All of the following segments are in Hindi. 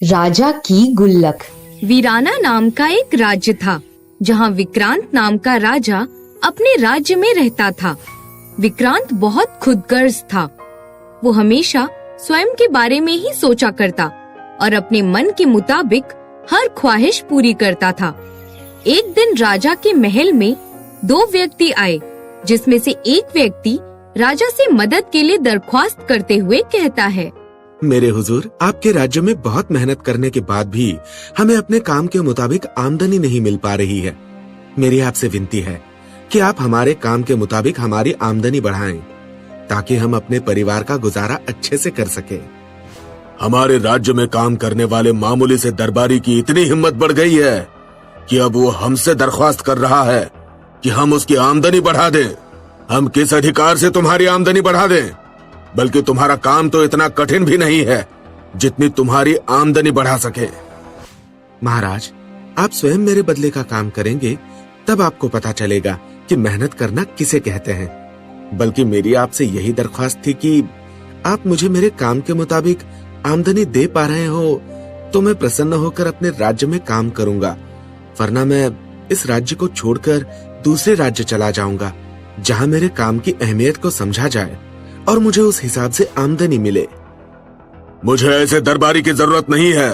राजा की गुल्लक। वीराना नाम का एक राज्य था जहाँ विक्रांत नाम का राजा अपने राज्य में रहता था। विक्रांत बहुत खुदगर्ज था। वो हमेशा स्वयं के बारे में ही सोचा करता और अपने मन के मुताबिक हर ख्वाहिश पूरी करता था। एक दिन राजा के महल में दो व्यक्ति आए, जिसमें से एक व्यक्ति राजा से मदद के लिए दरख्वास्त करते हुए कहता है, मेरे हुजूर, आपके राज्य में बहुत मेहनत करने के बाद भी हमें अपने काम के मुताबिक आमदनी नहीं मिल पा रही है। मेरी आपसे विनती है कि आप हमारे काम के मुताबिक हमारी आमदनी बढ़ाएं, ताकि हम अपने परिवार का गुजारा अच्छे से कर सकें। हमारे राज्य में काम करने वाले मामूली से दरबारी की इतनी हिम्मत बढ़ गई है कि अब वो हमसे दरख्वास्त कर रहा है कि हम उसकी आमदनी बढ़ा दें। हम किस अधिकार से तुम्हारी आमदनी बढ़ा दें? बल्कि तुम्हारा काम तो इतना कठिन भी नहीं है जितनी तुम्हारी आमदनी बढ़ा सके। महाराज, आप स्वयं मेरे बदले का काम करेंगे तब आपको पता चलेगा कि मेहनत करना किसे कहते हैं। बल्कि मेरी आपसे यही दरख्वास्त थी कि आप मुझे मेरे काम के मुताबिक आमदनी दे पा रहे हो तो मैं प्रसन्न होकर अपने राज्य में काम करूंगा, वरना मैं इस राज्य को छोड़कर दूसरे राज्य चला जाऊंगा जहां मेरे काम की अहमियत को समझा जाए और मुझे उस हिसाब से आमदनी मिले। मुझे ऐसे दरबारी की जरूरत नहीं है।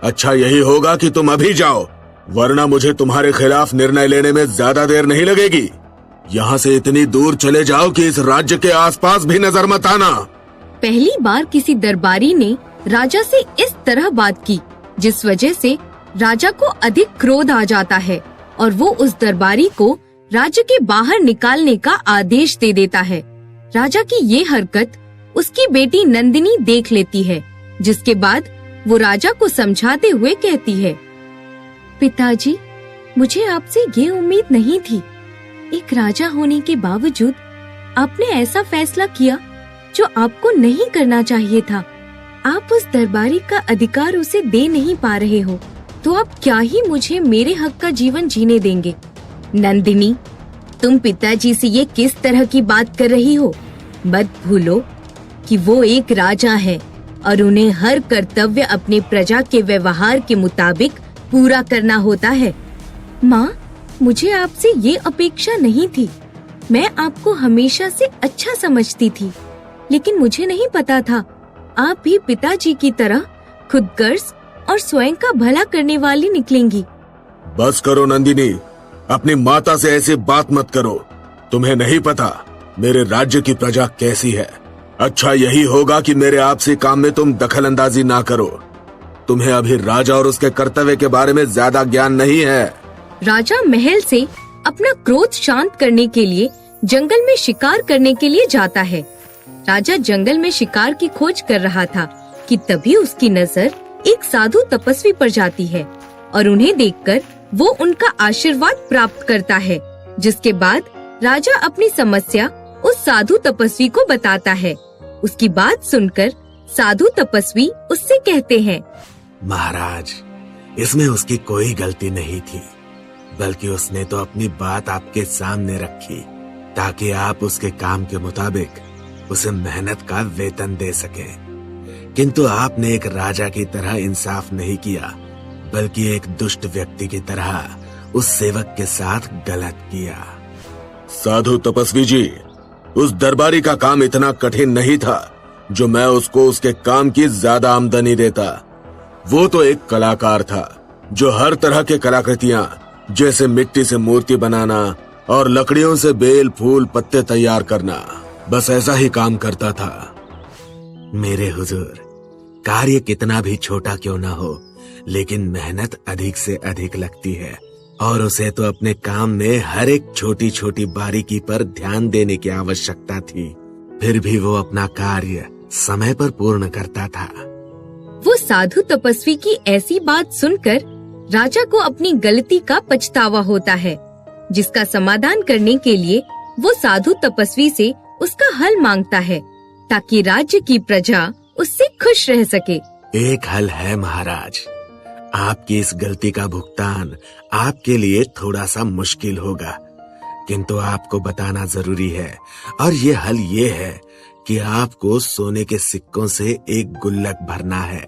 अच्छा यही होगा कि तुम अभी जाओ, वरना मुझे तुम्हारे खिलाफ निर्णय लेने में ज्यादा देर नहीं लगेगी। यहाँ से इतनी दूर चले जाओ कि इस राज्य के आसपास भी नजर मत आना। पहली बार किसी दरबारी ने राजा से इस तरह बात की, जिस वजह से राजा को अधिक क्रोध आ जाता है और वो उस दरबारी को राज्य के बाहर निकालने का आदेश दे देता है। राजा की ये हरकत उसकी बेटी नंदिनी देख लेती है, जिसके बाद वो राजा को समझाते हुए कहती है, पिताजी, मुझे आपसे ये उम्मीद नहीं थी। एक राजा होने के बावजूद आपने ऐसा फैसला किया जो आपको नहीं करना चाहिए था। आप उस दरबारी का अधिकार उसे दे नहीं पा रहे हो, तो आप क्या ही मुझे मेरे हक का जीवन जीने देंगे। नंदिनी, तुम पिताजी से ये किस तरह की बात कर रही हो? मत भूलो कि वो एक राजा है और उन्हें हर कर्तव्य अपने प्रजा के व्यवहार के मुताबिक पूरा करना होता है। माँ, मुझे आपसे ये अपेक्षा नहीं थी। मैं आपको हमेशा से अच्छा समझती थी, लेकिन मुझे नहीं पता था आप भी पिताजी की तरह खुदगर्ज और स्वयं का भला करने वाली निकलेंगी। बस करो नंदिनी, अपनी माता से ऐसी बात मत करो। तुम्हें नहीं पता मेरे राज्य की प्रजा कैसी है। अच्छा यही होगा कि मेरे आपसी काम में तुम दखल अंदाजी ना करो। तुम्हें अभी राजा और उसके कर्तव्य के बारे में ज्यादा ज्ञान नहीं है। राजा महल से अपना क्रोध शांत करने के लिए जंगल में शिकार करने के लिए जाता है। राजा जंगल में शिकार की खोज कर रहा था कि तभी उसकी नजर एक साधु तपस्वी पर जाती है और उन्हें देखकर वो उनका आशीर्वाद प्राप्त करता है, जिसके बाद राजा अपनी समस्या उस साधु तपस्वी को बताता है। उसकी बात सुनकर साधु तपस्वी उससे कहते हैं, महाराज, इसमें उसकी कोई गलती नहीं थी, बल्कि उसने तो अपनी बात आपके सामने रखी ताकि आप उसके काम के मुताबिक उसे मेहनत का वेतन दे सके। किंतु आपने एक राजा की तरह इंसाफ नहीं किया, बल्कि एक दुष्ट व्यक्ति की तरह उस सेवक के साथ गलत किया। साधु तपस्वी जी, उस दरबारी का काम इतना कठिन नहीं था जो मैं उसको उसके काम की ज्यादा आमदनी देता। वो तो एक कलाकार था जो हर तरह के कलाकृतियां, जैसे मिट्टी से मूर्ति बनाना और लकड़ियों से बेल, फूल, पत्ते तैयार करना, बस ऐसा ही काम करता था। मेरे हुजूर, कार्य कितना भी छोटा क्यों ना हो, लेकिन मेहनत अधिक से अधिक लगती है और उसे तो अपने काम में हर एक छोटी छोटी बारीकी पर ध्यान देने की आवश्यकता थी। फिर भी वो अपना कार्य समय पर पूर्ण करता था। वो साधु तपस्वी की ऐसी बात सुनकर राजा को अपनी गलती का पछतावा होता है, जिसका समाधान करने के लिए वो साधु तपस्वी से उसका हल मांगता है ताकि राज्य की प्रजा उससे खुश रह सके। एक हल है महाराज। आपकी इस गलती का भुगतान आपके लिए थोड़ा सा मुश्किल होगा, किंतु आपको बताना जरूरी है, और ये हल ये है कि आपको सोने के सिक्कों से एक गुल्लक भरना है।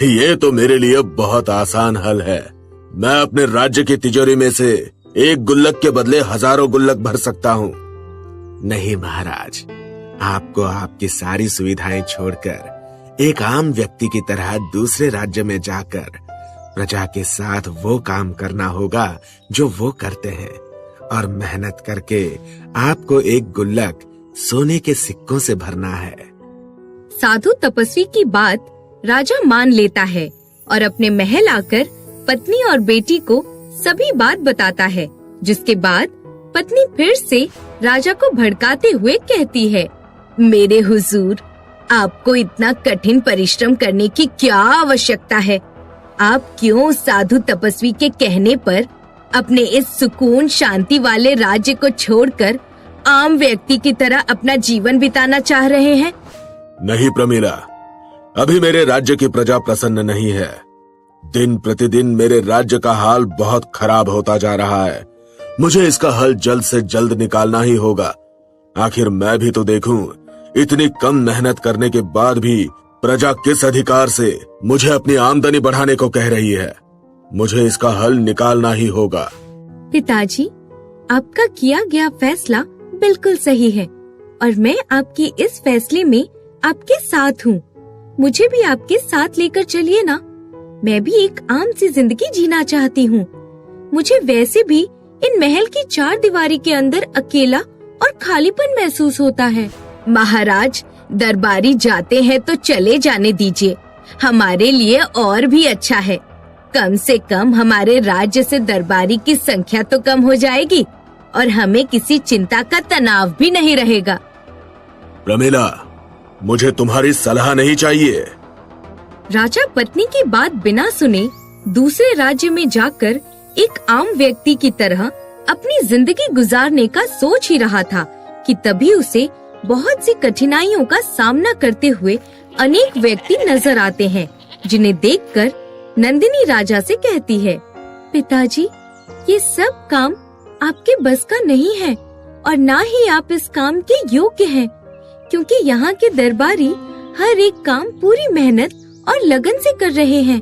ये तो मेरे लिए बहुत आसान हल है। मैं अपने राज्य की तिजोरी में से एक गुल्लक के बदले हजारों गुल्लक भर सकता हूँ। नहीं महाराज, आपको आपकी सारी सुविधाएं छोड़कर एक आम व्यक्ति की तरह दूसरे राज्य में जाकर प्रजा के साथ वो काम करना होगा जो वो करते हैं, और मेहनत करके आपको एक गुल्लक सोने के सिक्कों से भरना है। साधु तपस्वी की बात राजा मान लेता है और अपने महल आकर पत्नी और बेटी को सभी बात बताता है, जिसके बाद पत्नी फिर से राजा को भड़काते हुए कहती है, मेरे हुजूर, आपको इतना कठिन परिश्रम करने की क्या आवश्यकता है? आप क्यों साधु तपस्वी के कहने पर अपने इस सुकून शांति वाले राज्य को छोड़कर आम व्यक्ति की तरह अपना जीवन बिताना चाह रहे हैं? नहीं प्रमीला, अभी मेरे राज्य की प्रजा प्रसन्न नहीं है। दिन प्रतिदिन मेरे राज्य का हाल बहुत खराब होता जा रहा है। मुझे इसका हल जल्द से जल्द निकालना ही होगा। आखिर मैं भी तो देखूं, इतनी कम मेहनत करने के बाद भी प्रजा किस अधिकार से मुझे अपनी आमदनी बढ़ाने को कह रही है। मुझे इसका हल निकालना ही होगा। पिताजी, आपका किया गया फैसला बिल्कुल सही है और मैं आपकी इस फैसले में आपके साथ हूँ। मुझे भी आपके साथ लेकर चलिए ना। मैं भी एक आम सी जिंदगी जीना चाहती हूँ। मुझे वैसे भी इन महल की चार दीवारी के अंदर अकेला और खालीपन महसूस होता है। महाराज, दरबारी जाते हैं तो चले जाने दीजिए, हमारे लिए और भी अच्छा है। कम से कम हमारे राज्य से दरबारी की संख्या तो कम हो जाएगी और हमें किसी चिंता का तनाव भी नहीं रहेगा। प्रमीला, मुझे तुम्हारी सलाह नहीं चाहिए। राजा पत्नी की बात बिना सुने दूसरे राज्य में जाकर एक आम व्यक्ति की तरह अपनी जिंदगी गुजारने का सोच ही रहा था कि तभी उसे बहुत सी कठिनाइयों का सामना करते हुए अनेक व्यक्ति नजर आते हैं, जिन्हें देखकर नंदिनी राजा से कहती है, पिताजी, ये सब काम आपके बस का नहीं है और ना ही आप इस काम के योग्य हैं, क्योंकि यहाँ के दरबारी हर एक काम पूरी मेहनत और लगन से कर रहे हैं।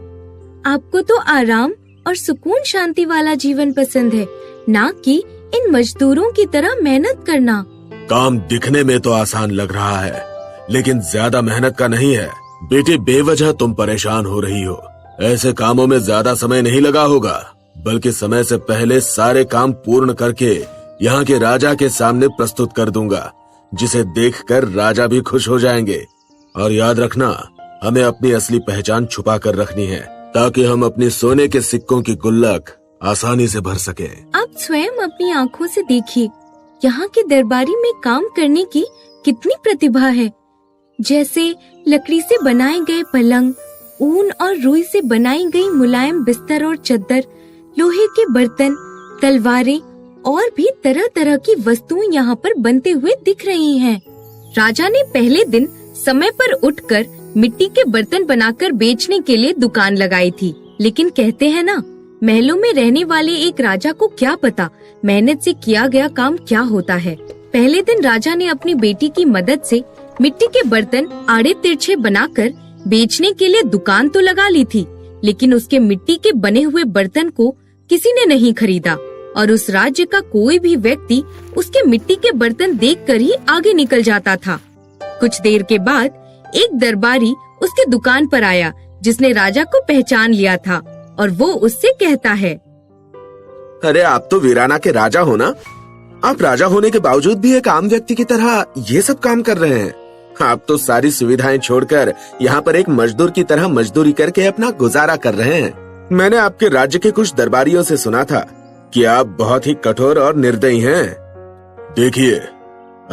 आपको तो आराम और सुकून शांति वाला जीवन पसंद है, ना कि इन मजदूरों की तरह मेहनत करना। काम दिखने में तो आसान लग रहा है, लेकिन ज्यादा मेहनत का नहीं है। बेटी, बेवजह तुम परेशान हो रही हो। ऐसे कामों में ज्यादा समय नहीं लगा होगा, बल्कि समय से पहले सारे काम पूर्ण करके यहाँ के राजा के सामने प्रस्तुत कर दूंगा, जिसे देखकर राजा भी खुश हो जाएंगे। और याद रखना, हमें अपनी असली पहचान छुपा कर रखनी है, ताकि हम अपनी सोने के सिक्कों की गुल्लक आसानी से भर सके। आप स्वयं अपनी आँखों से देखिए, यहाँ के दरबारी में काम करने की कितनी प्रतिभा है। जैसे लकड़ी से बनाए गए पलंग, ऊन और रुई से बनाई गई मुलायम बिस्तर और चद्दर, लोहे के बर्तन, तलवारें और भी तरह तरह की वस्तुएं यहाँ पर बनते हुए दिख रही हैं। राजा ने पहले दिन समय पर उठकर मिट्टी के बर्तन बनाकर बेचने के लिए दुकान लगाई थी, लेकिन कहते हैं ना, महलों में रहने वाले एक राजा को क्या पता मेहनत से किया गया काम क्या होता है। पहले दिन राजा ने अपनी बेटी की मदद से मिट्टी के बर्तन आड़े तिरछे बनाकर बेचने के लिए दुकान तो लगा ली थी, लेकिन उसके मिट्टी के बने हुए बर्तन को किसी ने नहीं खरीदा और उस राज्य का कोई भी व्यक्ति उसके मिट्टी के बर्तन देखकर ही आगे निकल जाता था। कुछ देर के बाद एक दरबारी उसके दुकान पर आया, जिसने राजा को पहचान लिया था और वो उससे कहता है, अरे, आप तो वीराना के राजा हो ना? आप राजा होने के बावजूद भी एक आम व्यक्ति की तरह ये सब काम कर रहे हैं। आप तो सारी सुविधाएं छोड़कर यहाँ पर एक मजदूर की तरह मजदूरी करके अपना गुजारा कर रहे हैं। मैंने आपके राज्य के कुछ दरबारियों से सुना था कि आप बहुत ही कठोर और निर्दयी हैं। देखिए,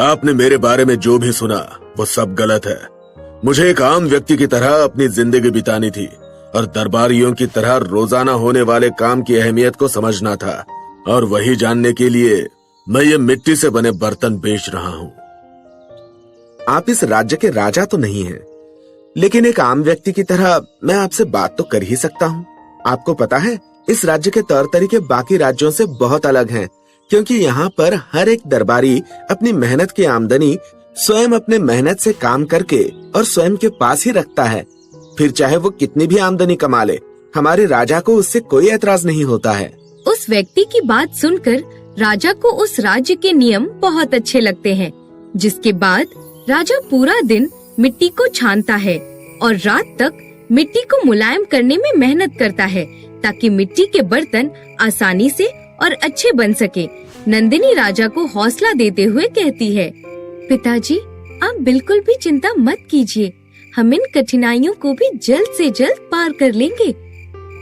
आपने मेरे बारे में जो भी सुना वो सब गलत है। मुझे एक आम व्यक्ति की तरह अपनी जिंदगी बितानी थी और दरबारियों की तरह रोजाना होने वाले काम की अहमियत को समझना था, और वही जानने के लिए मैं ये मिट्टी से बने बर्तन बेच रहा हूँ। आप इस राज्य के राजा तो नहीं हैं, लेकिन एक आम व्यक्ति की तरह मैं आपसे बात तो कर ही सकता हूँ। आपको पता है, इस राज्य के तौर तरीके बाकी राज्यों से बहुत अलग हैं, क्योंकि यहाँ पर हर एक दरबारी अपनी मेहनत की आमदनी स्वयं अपने मेहनत से काम करके और स्वयं के पास ही रखता है। फिर चाहे वो कितनी भी आमदनी कमा ले, हमारे राजा को उससे कोई एतराज नहीं होता है। उस व्यक्ति की बात सुनकर राजा को उस राज्य के नियम बहुत अच्छे लगते हैं, जिसके बाद राजा पूरा दिन मिट्टी को छानता है और रात तक मिट्टी को मुलायम करने में मेहनत करता है, ताकि मिट्टी के बर्तन आसानी से और अच्छे बन सके। नंदिनी राजा को हौसला देते हुए कहती है, पिताजी, आप बिल्कुल भी चिंता मत कीजिए, हम इन कठिनाइयों को भी जल्द से जल्द पार कर लेंगे।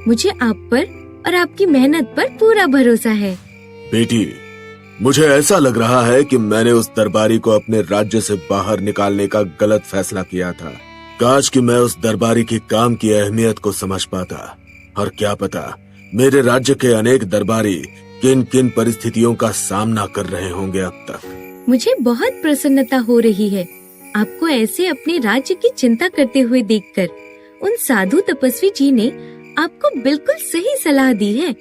मुझे आप पर और आपकी मेहनत पर पूरा भरोसा है। बेटी, मुझे ऐसा लग रहा है कि मैंने उस दरबारी को अपने राज्य से बाहर निकालने का गलत फैसला किया था। काश कि मैं उस दरबारी के काम की अहमियत को समझ पाता, और क्या पता मेरे राज्य के अनेक दरबारी किन किन परिस्थितियों का सामना कर रहे होंगे अब तक। मुझे बहुत प्रसन्नता हो रही है आपको ऐसे अपने राज्य की चिंता करते हुए देखकर। उन साधु तपस्वी जी ने आपको बिल्कुल सही सलाह दी है।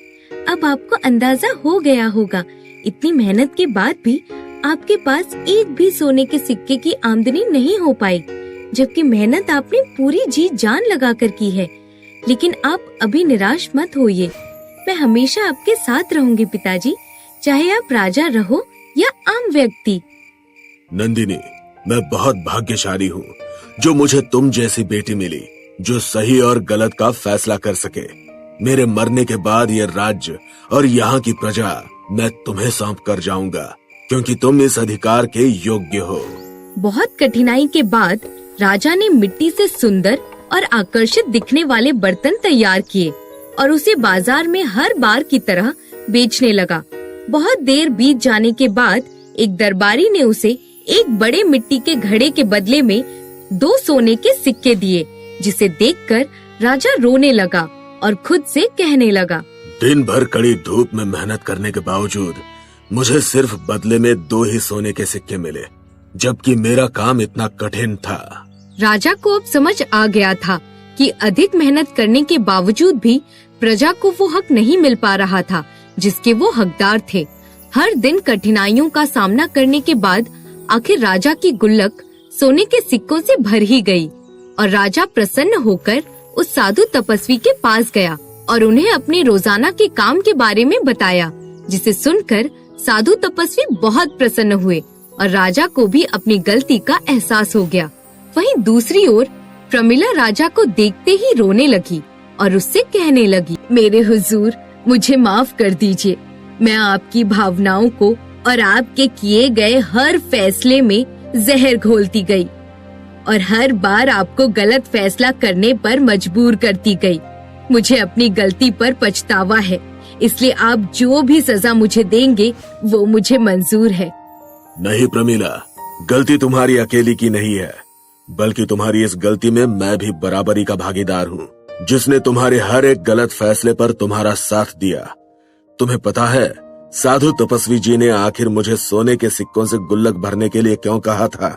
अब आपको अंदाजा हो गया होगा, इतनी मेहनत के बाद भी आपके पास एक भी सोने के सिक्के की आमदनी नहीं हो पाई, जबकि मेहनत आपने पूरी जी जान लगाकर की है। लेकिन आप अभी निराश मत होइए, मैं हमेशा आपके साथ रहूंगी पिताजी, चाहे आप राजा रहो या आम व्यक्ति। नंदिनी, मैं बहुत भाग्यशाली हूँ जो मुझे तुम जैसी बेटी मिली, जो सही और गलत का फैसला कर सके। मेरे मरने के बाद ये राज्य और यहाँ की प्रजा मैं तुम्हें सौंप कर जाऊंगा, क्योंकि तुम इस अधिकार के योग्य हो। बहुत कठिनाई के बाद राजा ने मिट्टी से सुंदर और आकर्षित दिखने वाले बर्तन तैयार किए और उसे बाजार में हर बार की तरह बेचने लगा। बहुत देर बीत जाने के बाद एक दरबारी ने उसे एक बड़े मिट्टी के घड़े के बदले में 2 सोने के सिक्के दिए, जिसे देखकर राजा रोने लगा और खुद से कहने लगा, दिन भर कड़ी धूप में मेहनत करने के बावजूद मुझे सिर्फ बदले में 2 ही सोने के सिक्के मिले, जबकि मेरा काम इतना कठिन था। राजा को अब समझ आ गया था कि अधिक मेहनत करने के बावजूद भी प्रजा को वो हक नहीं मिल पा रहा था जिसके वो हकदार थे। हर दिन कठिनाइयों का सामना करने के बाद आखिर राजा की गुल्लक सोने के सिक्कों से भर ही गई और राजा प्रसन्न होकर उस साधु तपस्वी के पास गया और उन्हें अपने रोजाना के काम के बारे में बताया, जिसे सुनकर साधु तपस्वी बहुत प्रसन्न हुए और राजा को भी अपनी गलती का एहसास हो गया। वहीं दूसरी ओर प्रमिला राजा को देखते ही रोने लगी और उससे कहने लगी, मेरे हुजूर, मुझे माफ कर दीजिए। मैं आपकी भावनाओं को और आपके किए गए हर फैसले में जहर घोलती गई और हर बार आपको गलत फैसला करने पर मजबूर करती गई। मुझे अपनी गलती पर पछतावा है, इसलिए आप जो भी सजा मुझे देंगे वो मुझे मंजूर है। नहीं प्रमिला, गलती तुम्हारी अकेली की नहीं है, बल्कि तुम्हारी इस गलती में मैं भी बराबरी का भागीदार हूँ, जिसने तुम्हारे हर एक गलत फैसले पर तुम्हारा साथ दिया। तुम्हें पता है साधु तपस्वी जी ने आखिर मुझे सोने के सिक्कों से गुल्लक भरने के लिए क्यों कहा था?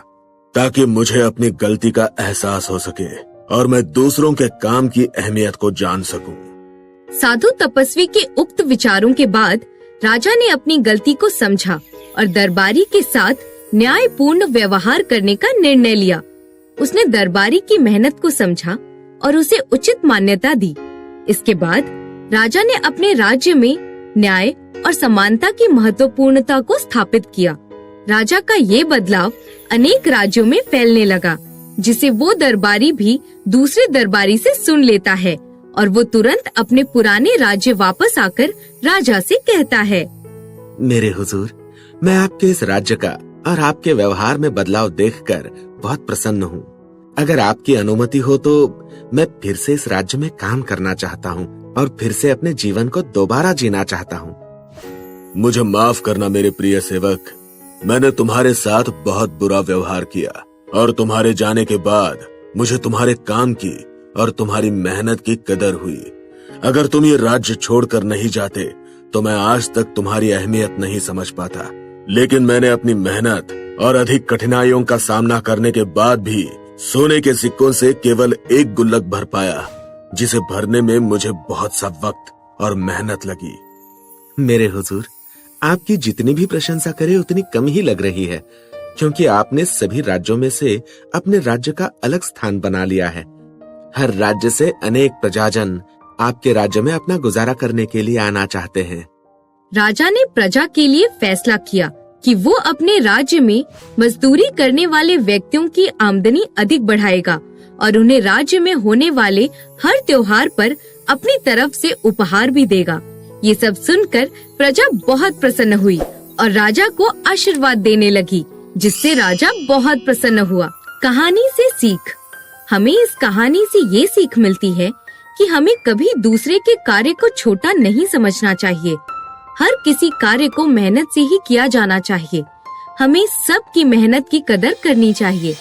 ताकि मुझे अपनी गलती का एहसास हो सके और मैं दूसरों के काम की अहमियत को जान सकूं। साधु तपस्वी के उक्त विचारों के बाद राजा ने अपनी गलती को समझा और दरबारी के साथ न्यायपूर्ण व्यवहार करने का निर्णय लिया। उसने दरबारी की मेहनत को समझा और उसे उचित मान्यता दी। इसके बाद राजा ने अपने राज्य में न्याय और समानता की महत्वपूर्णता को स्थापित किया। राजा का ये बदलाव अनेक राज्यों में फैलने लगा, जिसे वो दरबारी भी दूसरे दरबारी से सुन लेता है और वो तुरंत अपने पुराने राज्य वापस आकर राजा से कहता है, मेरे हुजूर, मैं आपके इस राज्य का और आपके व्यवहार में बदलाव देखकर बहुत प्रसन्न हूँ। अगर आपकी अनुमति हो तो मैं फिर से इस राज्य में काम करना चाहता हूँ और फिर से अपने जीवन को दोबारा जीना चाहता हूँ। मुझे माफ करना मेरे प्रिय सेवक, मैंने तुम्हारे साथ बहुत बुरा व्यवहार किया और तुम्हारे जाने के बाद मुझे तुम्हारे काम की और तुम्हारी मेहनत की कदर हुई। अगर तुम ये राज्य छोड़कर नहीं जाते तो मैं आज तक तुम्हारी अहमियत नहीं समझ पाता, लेकिन मैंने अपनी मेहनत और अधिक कठिनाइयों का सामना करने के बाद भी सोने के सिक्कों से केवल एक गुल्लक भर पाया, जिसे भरने में मुझे बहुत सा वक्त और मेहनत लगी। मेरे हुजूर, आपकी जितनी भी प्रशंसा करे उतनी कम ही लग रही है, क्योंकि आपने सभी राज्यों में से अपने राज्य का अलग स्थान बना लिया है। हर राज्य से अनेक प्रजाजन आपके राज्य में अपना गुजारा करने के लिए आना चाहते हैं। राजा ने प्रजा के लिए फैसला किया कि वो अपने राज्य में मजदूरी करने वाले व्यक्तियों की आमदनी अधिक बढ़ाएगा और उन्हें राज्य में होने वाले हर त्योहार पर अपनी तरफ से उपहार भी देगा। ये सब सुनकर प्रजा बहुत प्रसन्न हुई और राजा को आशीर्वाद देने लगी, जिससे राजा बहुत प्रसन्न हुआ। कहानी से सीख। हमें इस कहानी से ये सीख मिलती है कि हमें कभी दूसरे के कार्य को छोटा नहीं समझना चाहिए। हर किसी कार्य को मेहनत से ही किया जाना चाहिए। हमें सबकी मेहनत की कदर करनी चाहिए।